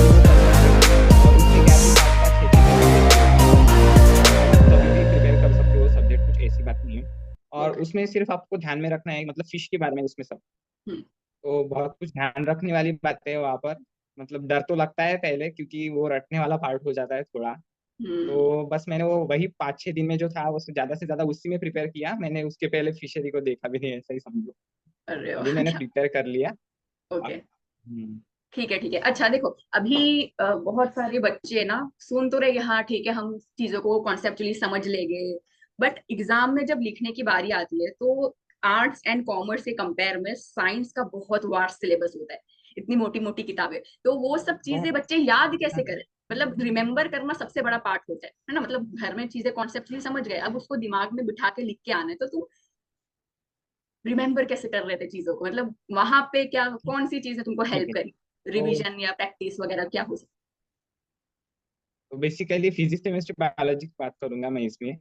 हो। और उसमें गैप भी 5-5 6-6 महीने के गैप होते हैं, तो आप कभी भी प्रिपेयर कर सकते हो सब्जेक्ट, कुछ ऐसी बात नहीं है। और ओके। उसमें सिर्फ आपको ध्यान में रखना है, मतलब फिश के बारे में उसमें सब, हम्म। तो बहुत कुछ ध्यान रखने वाली बातें है वहाँ पर। मतलब डर तो लगता है पहले, क्योंकि वो रटने वाला पार्ट हो जाता है थोड़ा। हम्म। तो बस मैंने वो वही 5-6 दिन में जो था वो ज्यादा से ज्यादा उसी में प्रिपेयर किया। मैंने उसके पहले फिशरी को देखा भी नहीं, ऐसा ही समझो। अरे अभी वाह! मैंने क्या? प्रिपेयर कर लिया। ओके। अब ठीक है, ठीक है। अच्छा देखो, अभी बहुत सारे बच्चे ना सुन तो रहे, हाँ ठीक है हम चीजों को कॉन्सेप्चुअली समझ लेंगे, बट एग्जाम में जब लिखने की बारी आती है तो आर्ट्स एंड कॉमर्स के कंपेयर में साइंस का बहुत वास्ट सिलेबस होता है, इतनी मोटी मोटी किताबें। तो वो सब चीजें बहुत बच्चे याद कैसे करें? मतलब रिमेम्बर करना सबसे बड़ा पार्ट होता है ना। मतलब घर में चीजें कॉन्सेप्चुअली समझ गए, अब उसको दिमाग में बिठा के लिख के आना है, तो तुम रिमेम्बर कैसे कर रहे थे चीजों को? मतलब वहां पे क्या, कौन सी चीजें तुमको ठीक हेल्प है। करी? तो रिवीजन या प्रैक्टिस वगैरह क्या हो सकता बेसिकली फिजिक्स केमिस्ट्री बायोलॉजी की बात करूंगा मैं इसमें,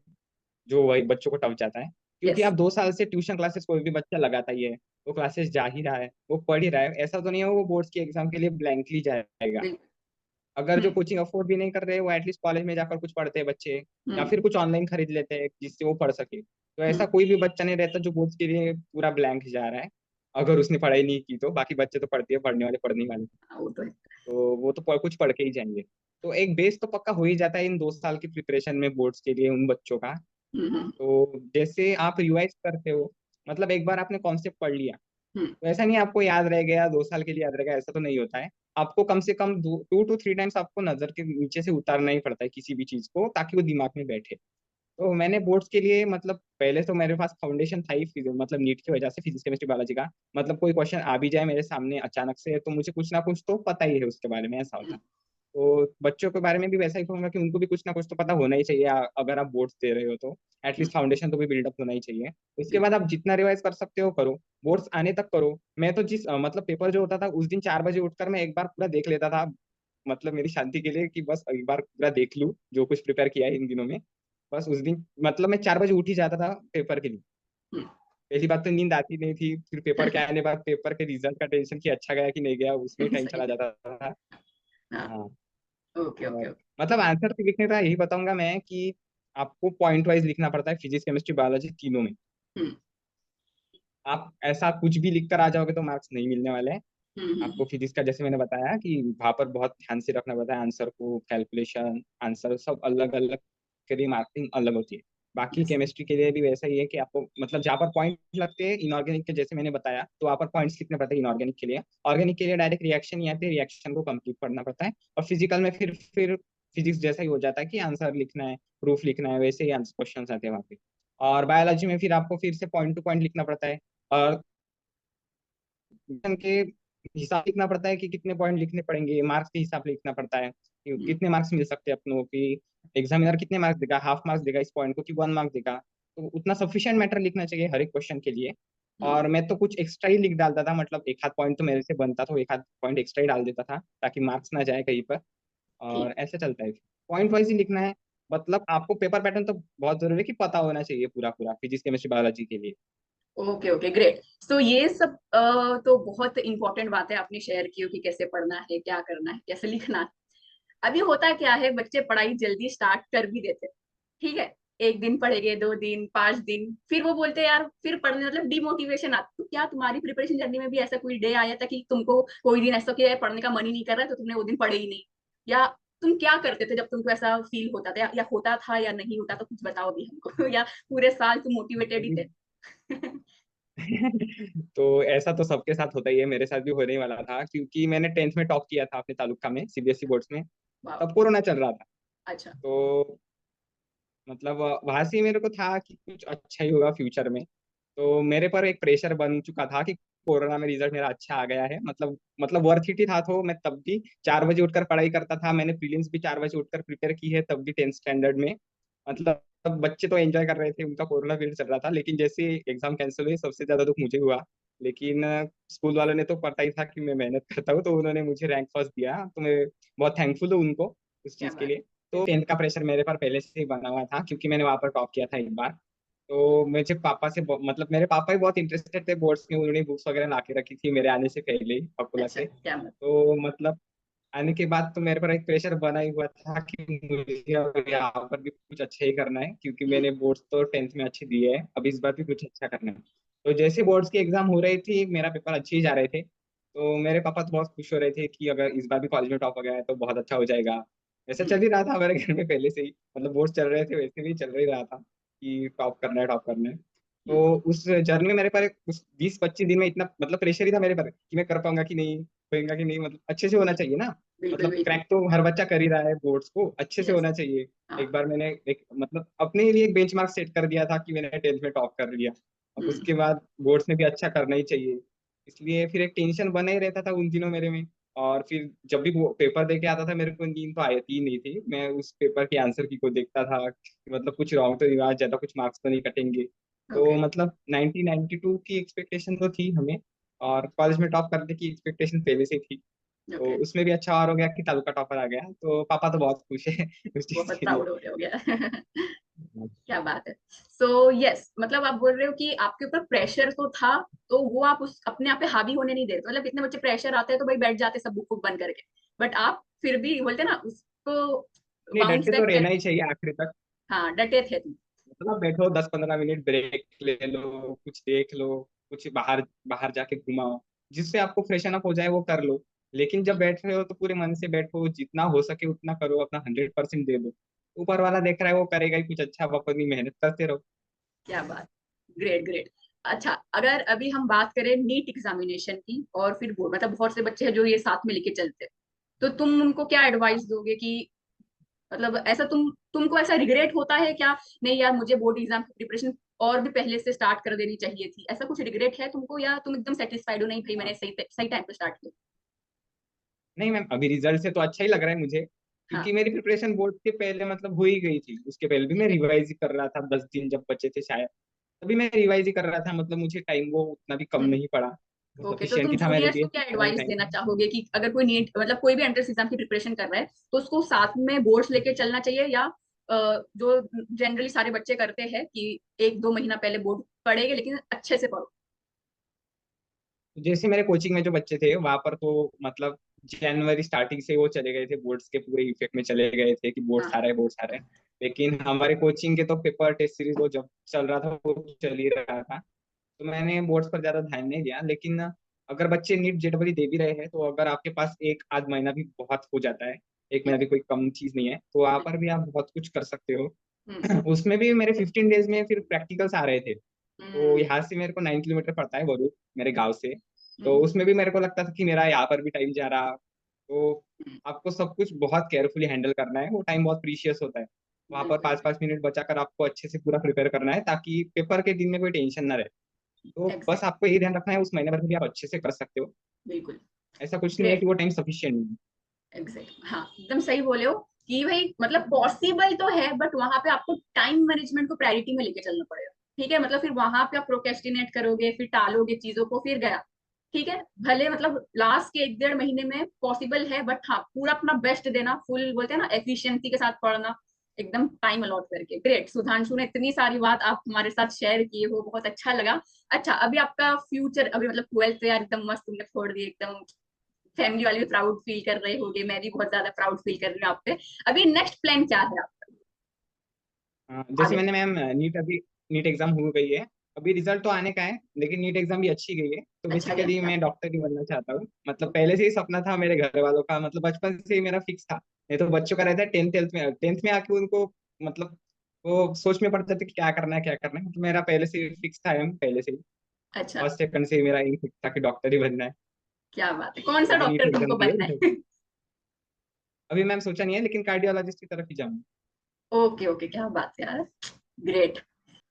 जो वही बच्चों को टफ जाता है। है? क्योंकि यस। आप 2 साल से ट्यूशन क्लासेस कोई भी बच्चा लगाता ही है, वो क्लासेस जा ही रहा है, वो पढ़ ही रहा है। ऐसा तो नहीं है वो बोर्ड्स के एग्जाम के लिए ब्लैंकली जाएगा। बिल्कुल। अगर जो हम्म। कोचिंग अफोर्ड भी नहीं कर रहे वो एटलीस्ट कॉलेज में जाकर कुछ पढ़ते हैं बच्चे, या हम्म। फिर कुछ ऑनलाइन खरीद लेते हैं जिससे वो पढ़ सके। तो ऐसा हम्म। कोई भी बच्चा नहीं रहता जो बोर्ड्स के लिए पूरा ब्लैंक जा रहा है। अगर उसने पढ़ाई नहीं की तो बाकी बच्चे तो पढ़ते हैं, पढ़ने वाले पढ़ने वाले, हाँ, वो तो है। तो वो तो कुछ पढ़ के ही जाएंगे। तो एक बेस तो पक्का हो ही जाता है इन 2 साल की प्रिपरेशन में बोर्ड्स के लिए उन बच्चों का। हम्म। तो जैसे आप रिवाइज करते हो, मतलब एक बार आपने कॉन्सेप्ट पढ़ लिया, हम्म। तो ऐसा नहीं आपको याद रह गया 2 साल के लिए याद रहेगा, ऐसा तो नहीं होता है। आपको कम से कम 2 to 3 टाइम्स आपको नजर के नीचे से उतारना ही पड़ता है किसी भी चीज को, ताकि वो दिमाग में बैठे। तो मैंने बोर्ड्स के लिए मतलब पहले तो मेरे पास फाउंडेशन था ही मतलब नीट की वजह से फिजिक्स केमिस्ट्री बायोलॉजी का। मतलब कोई क्वेश्चन आ भी जाए मेरे सामने अचानक से तो मुझे कुछ ना कुछ तो पता ही है उसके बारे में, ऐसा होता है। तो बच्चों के बारे में भी वैसा ही कहूंगा कि उनको भी कुछ ना कुछ तो पता होना ही चाहिए। अगर आप बोर्ड्स दे रहे हो तो हम्म। एटलीस्ट फाउंडेशन तो भी बिल्डअप होना ही चाहिए। उसके बिल्कुल। बाद आप जितना रिवाइज कर सकते हो करो, बोर्ड्स आने तक करो। मैं तो जिस मतलब पेपर जो होता था उस दिन 4 बजे उठकर मैं एक बार पूरा देख लेता था, मतलब मेरी शांति के लिए कि बस एक बार पूरा देख लूं जो कुछ प्रिपेयर किया है इन दिनों में। बस उस दिन मतलब मैं 4 बजे उठ ही जाता था पेपर के लिए। हम्म। पहली बात तो नींद आती नहीं थी, फिर पेपर के आने बाद पेपर के रिजल्ट का टेंशन कि अच्छा गया कि नहीं गया, उसमें टाइम सही चला में। जाता था। हाँ। हाँ। ओके, ओके, और ओके। मतलब आंसर लिखने का यही बताऊंगा मैं कि आपको पॉइंट वाइज लिखना पड़ता है फिजिक्स केमिस्ट्री बायोलॉजी तीनों में। हम्म। आप ऐसा कुछ भी लिख कर आ जाओगे तो मार्क्स नहीं मिलने वाले हैं। हम्म। आपको फिजिक्स का जैसे मैंने बताया कि वहां पर बहुत ध्यान से रखना पड़ता है आंसर को, कैलकुलेशन आंसर सब अलग अलग के लिए मार्किंग अलग होती है। बाकी यस। केमिस्ट्री के लिए भी वैसा ही है कि आपको मतलब जहाँ पर पॉइंट लगते हैं इनऑर्गेनिक के, जैसे मैंने बताया, तो वहाँ पर पॉइंट्स लिखने पड़ते हैं इनऑर्गेनिक के लिए। ऑर्गेनिक के लिए डायरेक्ट रिएक्शन या फिर रिएक्शन को कंप्लीट करना पड़ता है। और फिजिकल में फिर फिजिक्स जैसा ही हो जाता है कि आंसर लिखना है, प्रूफ लिखना है, वैसे ही क्वेश्चन आते हैं वहाँ पे। और बायोलॉजी में फिर आपको फिर से पॉइंट टू पॉइंट लिखना पड़ता है, और के हिसाब लिखना पड़ता है कि कितने पॉइंट लिखने पड़ेंगे, मार्क्स के हिसाब से लिखना पड़ता है कि कितने मार्क्स मिल सकते हैं अपनों की, एग्जामिनर कितने मार्क्स देगा, हाफ मार्क्स देगा इस पॉइंट को कि 1 मार्क्स देगा। तो उतना सफिशिएंट मैटर लिखना चाहिए हर एक क्वेश्चन के लिए। और मैं तो कुछ एक्स्ट्रा ही लिख डालता था, मतलब एक आध पॉइंट तो मेरे से बनता था, एक आध पॉइंट एक्स्ट्रा ही डाल देता था ताकि मार्क्स ना जाए कहीं पर। ठीक। और ऐसे चलता है, पॉइंट वाइज ही लिखना है। मतलब आपको पेपर पैटर्न तो बहुत जरूरी है कि पता होना चाहिए पूरा पूरा फिजिक्स केमिस्ट्री बायोलॉजी के लिए। Okay okay great. सो ये सब तो बहुत इंपॉर्टेंट बात है आपने शेयर की हो कि कैसे पढ़ना है, क्या करना है, कैसे लिखना है। अभी होता क्या है, बच्चे पढ़ाई जल्दी स्टार्ट कर भी देते हैं, ठीक है। एक दिन पढ़ेंगे, 2 दिन, 5 दिन, फिर वो बोलते हैं यार फिर पढ़ने, मतलब डिमोटिवेशन आता। तो क्या तुम्हारी प्रिपरेशन जर्नी में भी ऐसा कोई डे आया था कि तुमको कोई दिन ऐसा कि यार पढ़ने का मन ही नहीं कर रहा है, तो तुमने वो दिन पढ़े ही नहीं? या तुम क्या करते थे जब तुमको ऐसा फील होता था, या होता था या नहीं होता, तो कुछ बताओ भी हमको। या पूरे साल तुम मोटिवेटेड ही थे? तो ऐसा तो सबके साथ होता ही है, मेरे साथ भी होने ही वाला था, क्योंकि मैंने 10th में टॉप किया था अपने तालुका में सीबीएसई बोर्ड्स में। वाह। तब कोरोना चल रहा था। अच्छा। तो मतलब वहां से मेरे को था कि कुछ अच्छा ही होगा फ्यूचर में। तो मेरे पर एक प्रेशर बन चुका था कि कोरोना में रिजल्ट मेरा अच्छा आ गया है, मतलब वर्थ इट ही था। तो मैं तब भी 4 बजे उठकर पढ़ाई करता था, मैंने प्रीलिम्स भी 4 बजे उठकर प्रिपेयर की है, तब भी 10th स्टैंडर्ड में। मतलब तब बच्चे तो एंजॉय कर रहे थे, उनका कोरोना पीरियड चल रहा था, लेकिन जैसे एग्जाम कैंसिल हुए सबसे ज्यादा दुख मुझे हुआ। लेकिन स्कूल वालों ने तो पता ही था कि मैं मेहनत करता हूँ, तो उन्होंने मुझे रैंक फर्स्ट दिया, तो मैं बहुत थैंकफुल हूँ उनको उस क्या चीज के बात लिए। तो 10th का प्रेशर मेरे पर पहले से ही बना हुआ था, क्योंकि मैंने वहां पर टॉप किया था एक बार। है। तो मुझे पापा से मतलब मेरे पापा भी बहुत इंटरेस्टेड थे बोर्ड्स में, उन्होंने बुक्स वगैरह ला के रखी थी मेरे आने से पहले ही पकुला अच्छा, से। क्या बात। तो मतलब आने के बाद तो मेरे पर एक प्रेशर बना ही हुआ था कि मुझे अब यहाँ पर भी कुछ अच्छा ही करना है, क्योंकि मैंने बोर्ड्स तो 10th में अच्छे दिए हैं, अब इस बार भी कुछ अच्छा करना है। तो जैसे बोर्ड्स की एग्जाम हो रही थी, मेरा पेपर अच्छे ही जा रहे थे, तो मेरे पापा तो बहुत खुश हो रहे थे कि अगर इस बार भी कॉलेज में टॉप हो गया है तो बहुत अच्छा हो जाएगा। ऐसा चल ही रहा था हमारे घर में पहले से ही, मतलब बोर्ड्स चल रहे थे वैसे भी चल ही रहा था कि टॉप करना है, टॉप करना है। तो उस जर्नी में मेरे पर उस 20-25 दिन में इतना मतलब प्रेशर ही था मेरे पर कि मैं कर पाऊंगा कि नहीं, होएगा कि नहीं, मतलब अच्छे से होना चाहिए ना। बिल्कुल मतलब बिल्कुल। क्रैक तो हर बच्चा कर ही रहा है, बोर्ड्स को अच्छे से यस। होना चाहिए। हाँ। एक बार मैंने एक मतलब अपने लिए एक बेंचमार्क सेट कर दिया था कि मैंने 10th में टॉप कर लिया, अब हम्म। उसके बाद बोर्ड्स में भी अच्छा करना ही चाहिए। इसलिए फिर एक टेंशन बना ही रहता था उन दिनों मेरे में। और फिर जब भी वो पेपर दे के आता था, मेरे को नींद तो आती ही नहीं थी, मैं उस पेपर के आंसर की को देखता था कि मतलब कुछ रॉन्ग तो नहीं हुआ, ज्यादा कुछ मार्क्स तो नहीं कटेंगे। तो ओके मतलब 1992 की एक्सपेक्टेशन तो थी हमें, और कॉलेज में टॉप करने की एक्सपेक्टेशन पहले से ही थी। तो ओके। उसमें भी अच्छा और हो गया कि तालुका टॉपर आ गया, तो पापा तो बहुत खुश है उस चीज बहुत के लिए। प्राउड हो रहे हो गया। क्या बात है। सो यस, मतलब आप बोल रहे हो कि आपके ऊपर प्रेशर तो था, तो वो आप उस अपने आप पे हावी होने नहीं देते। मतलब इतने बच्चे प्रेशर आते हैं तो भाई बैठ जाते सब बुक बुक बंद करके, बट आप फिर भी बोलते हैं ना उसको नहीं, बाउंस डटे तो बैक कर। रहना ही चाहिए आखिरी तक। हाँ, डटे थे तुम। मतलब बैठो 10-15 मिनट ब्रेक ले लो, कुछ देख लो, कुछ बाहर बाहर जाके घुमाओ, जिससे आपको फ्रेशन अप हो जाए वो कर लो। लेकिन जब बैठ रहे हो तो पूरे मन से बैठो, जितना हो सके उतना करो, अपना 100% दे दो। ऊपर वाला देख रहा है वो करेगा ही कुछ अच्छा, आप अपनी मेहनत करते रहो। क्या बात। Great great. अच्छा, अगर अभी हम बात करें नीट एग्जामिनेशन की और फिर बोर्ड, मतलब बहुत से बच्चे हैं जो ये साथ में लेके चलते हैं, तो तुम उनको क्या एडवाइस दोगे कि मतलब ऐसा तुमको ऐसा रिग्रेट होता है क्या, नहीं यार मुझे बोर्ड एग्जाम की प्रिपरेशन और भी पहले से स्टार्ट कर देनी चाहिए थी, ऐसा कुछ रिग्रेट है तुमको, या तुम एकदम सेटिस्फाइड हो, नहीं भाई मैंने सही सही टाइम पे स्टार्ट किया? नहीं मैम, अभी रिजल्ट से तो अच्छा ही लग रहा है मुझे, हाँ। क्योंकि मेरी प्रिपरेशन बोर्ड के पहले मतलब हो ही गई थी। उसके पहले भी मैं रिवाइज ही कर रहा था, 10 दिन जब बचे थे शायद, तभी मैं रिवाइज ही कर रहा था। मतलब मुझे टाइम वो उतना भी कम नहीं पड़ा, ओके, तो सफिशियंट तुम ही था मेरे जूनियर्स लिए, को क्या जितना भी एडवाइस टाइम देना था। चाहोगे कि अगर कोई नीट मतलब कोई भी एंट्रेंस एग्जाम की प्रिपरेशन कर रहा है तो उसको साथ में बोर्ड्स लेके चलना चाहिए, या जो जनरली सारे बच्चे करते हैं कि 1-2 महीना पहले बोर्ड पढ़ेंगे लेकिन अच्छे से पढ़ो? जैसे मेरे कोचिंग में जो बच्चे थे वहां पर तो मतलब जनवरी स्टार्टिंग से वो चले गए थे, बोर्ड्स के पूरे इफेक्ट में चले गए थे कि बोर्ड्स आ हाँ। रहा है, बोर्ड्स आ रहा है। लेकिन हमारे कोचिंग के तो पेपर टेस्ट सीरीज वो जब चल रहा था वो चल ही रहा था, तो मैंने बोर्ड्स पर ज्यादा ध्यान नहीं दिया। लेकिन अगर बच्चे नीट जेडबली दे भी रहे हैं, तो अगर आपके पास एक आध महीना भी बहुत हो जाता है, एक महीना भी कोई कम चीज नहीं है, तो वहां पर भी आप बहुत कुछ कर सकते हो। उसमें भी मेरे 15 डेज में फिर प्रैक्टिकल्स आ रहे थे। तो हम्म। यहाँ से मेरे को 9 किलोमीटर पड़ता है वरुण, मेरे गांव से। तो हम्म। उसमें भी मेरे को लगता था कि मेरा यहाँ पर भी टाइम जा रहा। तो आपको सब कुछ बहुत केयरफुली हैंडल करना है, वो टाइम बहुत प्रीशियस होता है। वहां पर बिल्कुल। 5-5 मिनट बचाकर आपको अच्छे से पूरा प्रिपेयर करना है, ताकि पेपर के दिन में कोई टेंशन ना रहे। तो बस एग्जैक्ट। आपको ये ध्यान रखना है, उस महीने भर में भी आप अच्छे से कर सकते हो। बिल्कुल। ऐसा कुछ नहीं है कि ग्रेट। वो टाइम सफिशियंट नहीं एग्जैक्ट, हाँ एकदम सही बोले हो कि भाई मतलब पॉसिबल तो है, बट वहां पे आपको टाइम मैनेजमेंट को प्रायोरिटी में लेके चलना पड़ेगा। ठीक है, मतलब फिर वहां पे आप प्रोकेस्टिनेट करोगे, फिर टालोगे चीजों को, फिर गया। ठीक है, भले मतलब लास्ट के 1-1.5 महीने में पॉसिबल है, बट हाँ पूरा अपना बेस्ट देना, फुल बोलते हैं ना एफिशिएंसी के साथ पढ़ना, एकदम टाइम अलॉट करके। ग्रेट सुधांशु ने इतनी सारी बात आप हमारे साथ शेयर किए हो, बहुत अच्छा लगा। अच्छा, अभी आपका फ्यूचर, अभी मतलब 12th यार एकदम मस्त तुमने छोड़ दिए, एकदम फैमिली वाले भी प्राउड फील कर रहे होंगे, मैं भी बहुत ज्यादा प्राउड फील कर रही हूँ आप पे। अभी नेक्स्ट प्लान क्या है आपका है। जैसे आगे मैंने का? मैम नीट एग्जाम हो गई है। अभी रिजल्ट तो आने का है, लेकिन नीट एग्जाम भी अच्छी गई है। तो अच्छा गया बेसिकली क्या? मैं डॉक्टर ही बनना चाहता हूँ। मतलब पहले से ही सपना था मेरे घर वालों का, मतलब बचपन से ही मेरा फिक्स था। नहीं तो बच्चों का रहता है 10th 12th में आके उनको, मतलब वो सोच में पड़ता था कि क्या करना है क्या करना है। मतलब मेरा पहले से फिक्स था, एम पहले से ही। अच्छा, फर्स्ट सेकंड से ही मेरा एम फिक्स था कि डॉक्टर ही बनना है। क्या बात है, कौन सा अभी नीट डॉक्टर एग्जाम तुमको दिया बनना रिजल्ट। है? अभी मैम सोचा नहीं है, लेकिन कार्डियोलॉजिस्ट की तरफ ही जाऊंगा। ओके ओके, क्या बात है यार, great.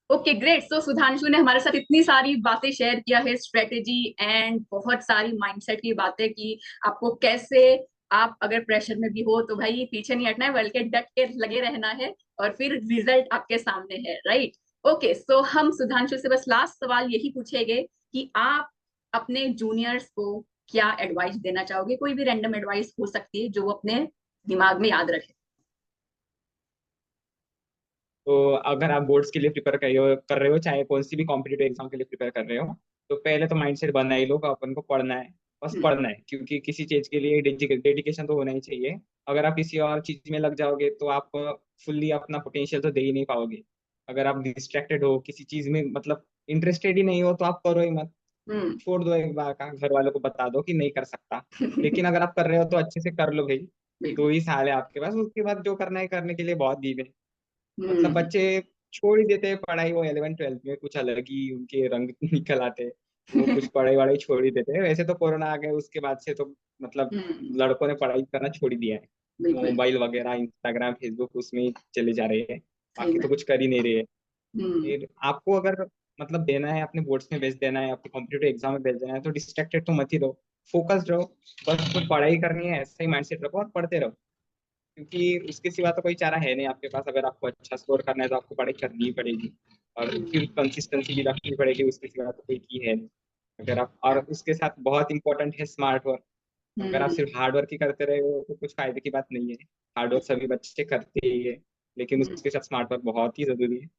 Okay great, so Sudhanshu ने हमारे साथ इतनी सारी बातें शेयर किया है, स्ट्रेटेजी एंड बहुत सारी माइंडसेट की बातें की, आपको कैसे, आप अगर प्रेशर में भी हो तो भाई पीछे नहीं हटना है, बल्कि डट के लगे रहना है, और फिर रिजल्ट आपके सामने है, राइट? ओके, सो हम सुधांशु से बस लास्ट सवाल यही पूछेंगे कि आप अपने जूनियर्स को क्या एडवाइस देना चाहोगे? कोई भी रैंडम एडवाइस हो सकती है जो वो अपने दिमाग में याद रखे। तो अगर आप बोर्ड्स के लिए प्रिपेयर कर रहे हो, चाहे कौन सी भी कॉम्पिटेटिव एग्जाम के लिए प्रिपेयर कर रहे हो, तो पहले तो माइंडसेट बनना ही लो कि अपन को पढ़ना है। बस हम्म। पढ़ना है, क्योंकि किसी चीज के लिए डेडिकेशन तो होना ही चाहिए। अगर आप किसी और चीज में लग जाओगे तो आप फुल्ली अपना पोटेंशियल तो दे ही नहीं पाओगे। अगर आप डिस्ट्रैक्टेड हो किसी चीज में, मतलब इंटरेस्टेड ही नहीं हो, तो आप करो ही मत। हम्म। छोड़ दो एक बार का, घर वालों को बता दो कि नहीं कर सकता। लेकिन अगर आप कर रहे हो तो अच्छे से कर लो भाई। दो बिल्कुल। ही साल है आपके पास, उसके बाद जो करना है करने के लिए बहुत दिन है। मतलब हम्म। बच्चे छोड़ ही देते हैं पढ़ाई, वो 11th 12th में कुछ अलग ही उनके रंग निकल आते हैं। वो कुछ पढ़ाई वढ़ाई छोड़ ही देते हैं। वैसे तो कोरोना आ गया उसके बाद से तो मतलब हम्म। लड़कों ने पढ़ाई करना छोड़ ही दिया है। बिल्कुल। मोबाइल वगैरह, इंस्टाग्राम, फेसबुक, उसमें ही चले जा रहे हैं। सही बाकी तो में। कुछ कर ही नहीं रहे हैं। हम्म। फिर आपको अगर मतलब देना है, अपने बोर्ड्स में बेच देना है, अपने कॉम्पिटेटिव एग्जाम में बेच देना है, तो डिस्ट्रैक्टेड तो मत ही रहो। फोकस्ड रहो। बस कुछ पढ़ाई करनी है, ऐसा ही माइंडसेट रखो और पढ़ते रहो। क्योंकि उसके सिवा तो कोई चारा है नहीं आपके पास। अगर आपको अच्छा स्कोर करना है तो आपको पढ़ाई करनी ही पड़ेगी। और फिर हम्म। कंसिस्टेंसी भी रखनी पड़ेगी, उसके सिवा तो कोई की है नहीं। अगर आप, और क्या? उसके साथ बहुत इंपॉर्टेंट है स्मार्ट वर्क। अगर आप हम्म। सिर्फ हार्ड वर्क ही करते रहे हो तो कुछ फायदे की बात नहीं है। हार्ड वर्क सभी बच्चे करते ही है, लेकिन हम्म। उसके साथ स्मार्ट वर्क बहुत ही जरूरी है।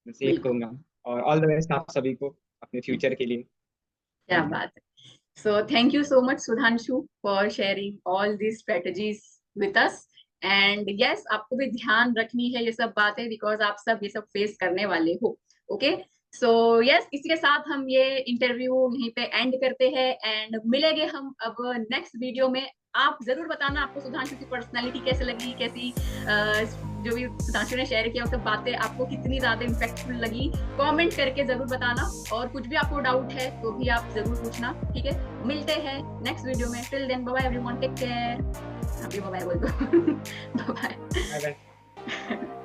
बस ये बिल्कुल। कहूंगा। और ऑल द बेस्ट आप सभी को अपने फ्यूचर के लिए। क्या बात है। So thank you so much Sudhanshu for sharing all the strategies with us. And yes, आपको भी ध्यान रखनी है ये सब बातें, बिकॉज आप सब ये सब फेस करने वाले हो। ओके, सो यस, इसी के साथ हम ये इंटरव्यू यहीं पे एंड करते हैं, एंड मिलेंगे हम अब नेक्स्ट वीडियो में। आप जरूर बताना आपको सुधांशु की पर्सनालिटी कैसे लगी, कैसी जो भी सुधांशु ने शेयर किया वो सब बातें आपको कितनी ज्यादा इम्पैक्टफुल लगी, कमेंट करके जरूर बताना। और कुछ भी आपको डाउट है तो भी आप जरूर पूछना, ठीक है? मिलते हैं नेक्स्ट वीडियो में, till then bye bye everyone, take care. अभी बाय बोल दो। बाय। Bye bye.